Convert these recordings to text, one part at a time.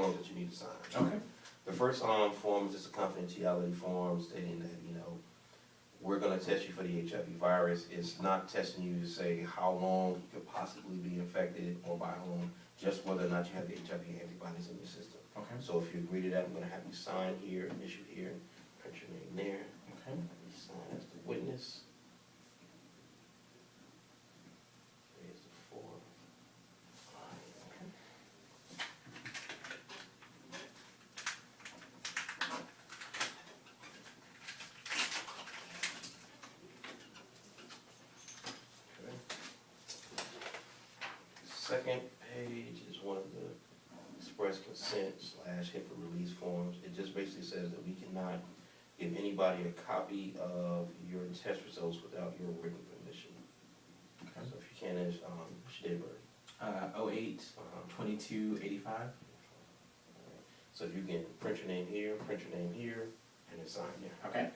forms that you need to sign. Okay. The first form is just a confidentiality form stating that, we're going to test you for the HIV virus. It's not testing you to say how long you could possibly be infected or by whom, just whether or not you have the HIV antibodies in your system. Okay. So if you agree to that, I'm going to have you sign here, initial here, print your name there. Okay. You sign as the witness. There's the form. Okay. Second page is one of the express consent / HIPAA release forms. It just basically says that we cannot give anybody a copy of your test results without your written permission. Okay. So if you can, what's your date of birth? 08/22/85. So if you can print your name here, and then sign there. Okay.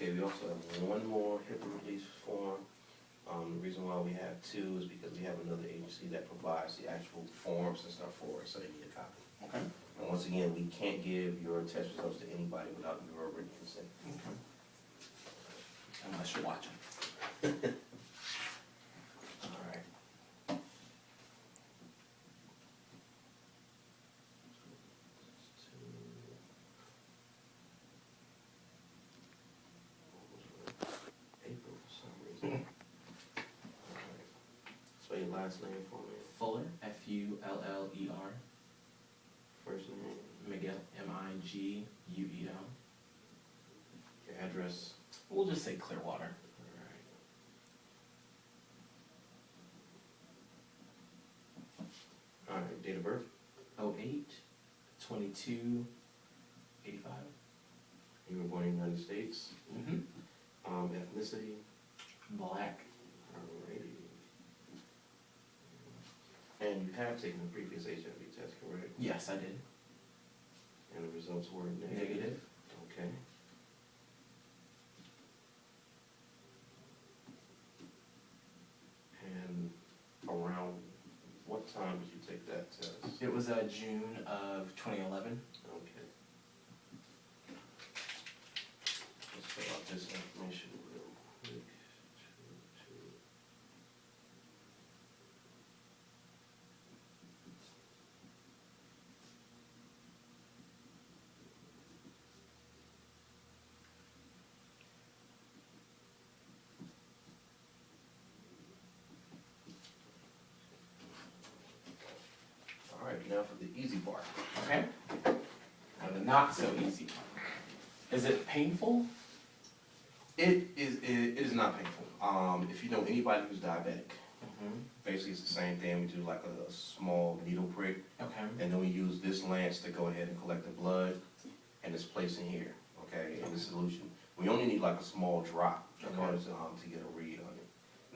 Okay, we also have one more HIPAA release form. The reason why we have two is because we have another agency that provides the actual forms and stuff for us, so they need a copy. Okay. And once again, we can't give your test results to anybody without your written consent. Okay. Unless you're watching. All right. April for some reason. All right. Spell your last name for me. Fuller, Fuller. First name. Miguel, Miguel. Your address. We'll just say Clearwater. All right, date of birth. 08/22/85. You were born in the United States. Mm-hmm. Ethnicity. Black. Alrighty. And you have taken a previous HIV test, correct? Yes, I did. And the results were negative? Negative. Okay. And around what time did you take that test? It was June of 2011. Okay. Let's fill out this information real quick. All right, now for the easy part. Okay. And the not so easy part. Is it painful? It is not painful. If you know anybody who's diabetic, Mm-hmm. basically it's the same thing. We do like a small needle prick, Okay. and then we use this lance to go ahead and collect the blood, and it's placed in here, okay, in the solution. We only need like a small drop in Okay. order to get a read on it.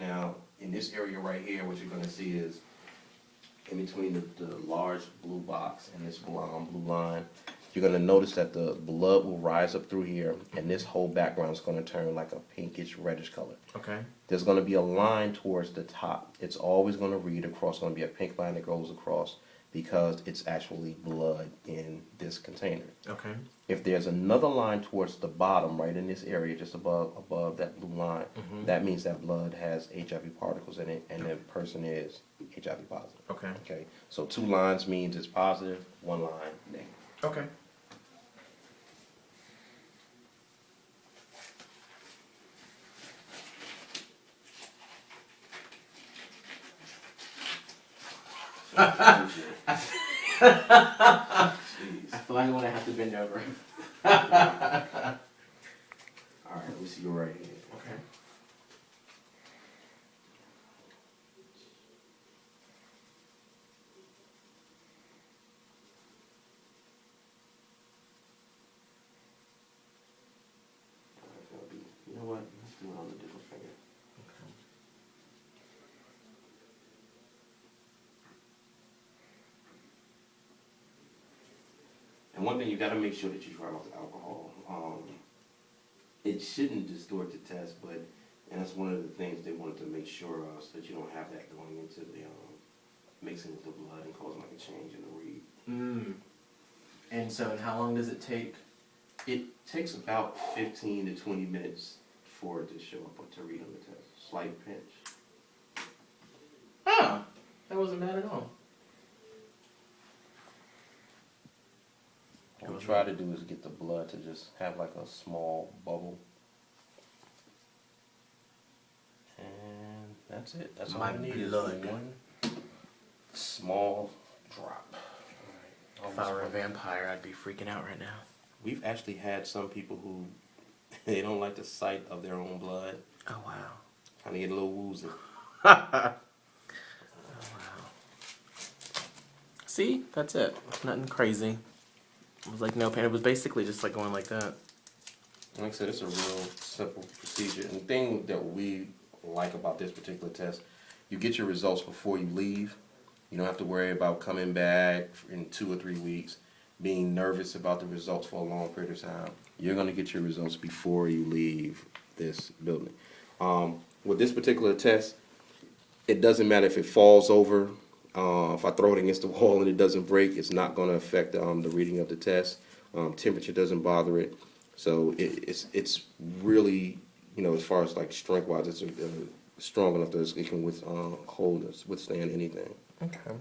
Now, in this area right here, what you're gonna see is in between the large blue box and this blue line, you're gonna notice that the blood will rise up through here, and this whole background is gonna turn like a pinkish reddish color. Okay. There's gonna be a line towards the top. It's always gonna read across, gonna be a pink line that goes across because it's actually blood in this container. Okay. If there's another line towards the bottom, right in this area, just above that blue line, Mhm. that means that blood has HIV particles in it, and the person is HIV positive. Okay. Okay, so 2 lines means it's positive, 1 line negative. Okay. I feel like I'm gonna have to bend over. All right, let me see your right hand. Okay. You know what? Let's do it on a different finger. And And one thing, you gotta make sure that you try out the alcohol. It shouldn't distort the test, but, and that's one of the things they wanted to make sure of, so that you don't have that going into the, mixing with the blood and causing like a change in the read. And so, and how long does it take? It takes about 15 to 20 minutes for it to show up to read on the test. Slight pinch. Oh, that wasn't bad at all. What we try to do is get the blood to just have like a small bubble. And that's it. That's all I need is one small drop. If I were a vampire, I'd be freaking out right now. We've actually had some people who they don't like the sight of their own blood. Oh, wow. Kind of get a little woozy. Oh, wow. See? That's it. Nothing crazy. It was like no pain. It was basically just like going like that. Like I said, it's a real simple procedure. And the thing that we like about this particular test, you get your results before you leave. You don't have to worry about coming back in 2 or 3 weeks, being nervous about the results for a long period of time. You're going to get your results before you leave this building. With this particular test, it doesn't matter if it falls over. If I throw it against the wall and it doesn't break, it's not going to affect the reading of the test. Temperature doesn't bother it. So it's really, you know, as far as like strength wise, it's strong enough that it can withstand anything. Okay.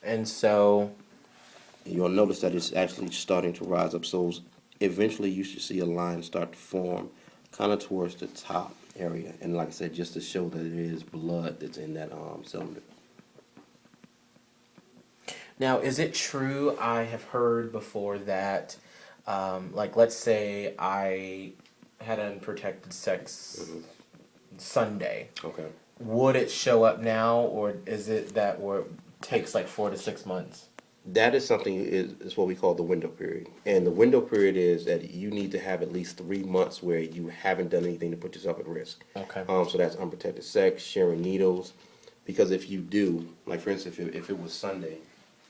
And so You'll notice that it's actually starting to rise up. So eventually you should see a line start to form kind of towards the top area. And like I said, just to show that it is blood that's in that cylinder. now, is it true? I have heard before that, like, let's say I had unprotected sex Sunday. Okay. Would it show up now, or is it that where it takes like 4 to 6 months? That is something is what we call the window period. And the window period is that you need to have at least 3 months where you haven't done anything to put yourself at risk. Okay. So that's unprotected sex, sharing needles. Because if you do, like for instance, if it was Sunday,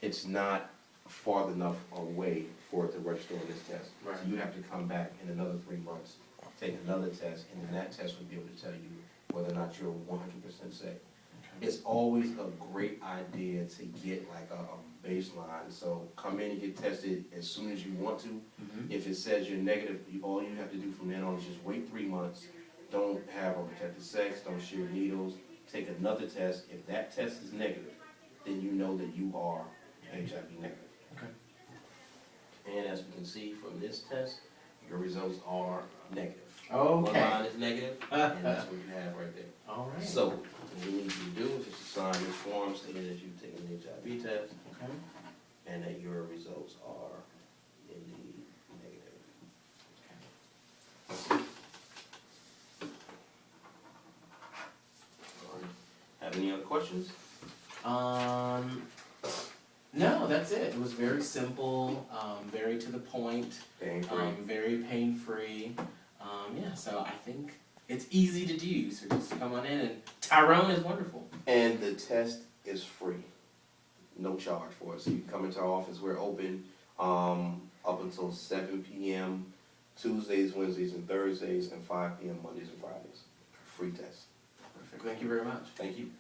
it's not far enough away for it to register on this test. Right. So you have to come back in another 3 months, take another test, and then that test would be able to tell you whether or not you're 100% safe. It's always a great idea to get like a baseline. So come in and get tested as soon as you want to. If it says you're negative, all you have to do from then on is just wait 3 months. Don't have unprotected sex, don't share needles, take another test. If that test is negative, then you know that you are HIV negative. Okay. And as we can see from this test, your results are negative. Okay. One line is negative, and that's what you have right there. All right. So, what we need you to do is just sign this form stating that you've taken an HIV test Okay. and that your results are indeed negative. Have any other questions? No, that's it. It was very simple, very to the point, Pain-free. very pain-free. Yeah, so I think it's easy to do. So just come on in, and Tyrone is wonderful. And the test is free. No charge for it. So you can come into our office. We're open up until 7 p.m. Tuesdays, Wednesdays, and Thursdays, and 5 p.m. Mondays and Fridays. Free test. Perfect. Thank you very much. Thank you.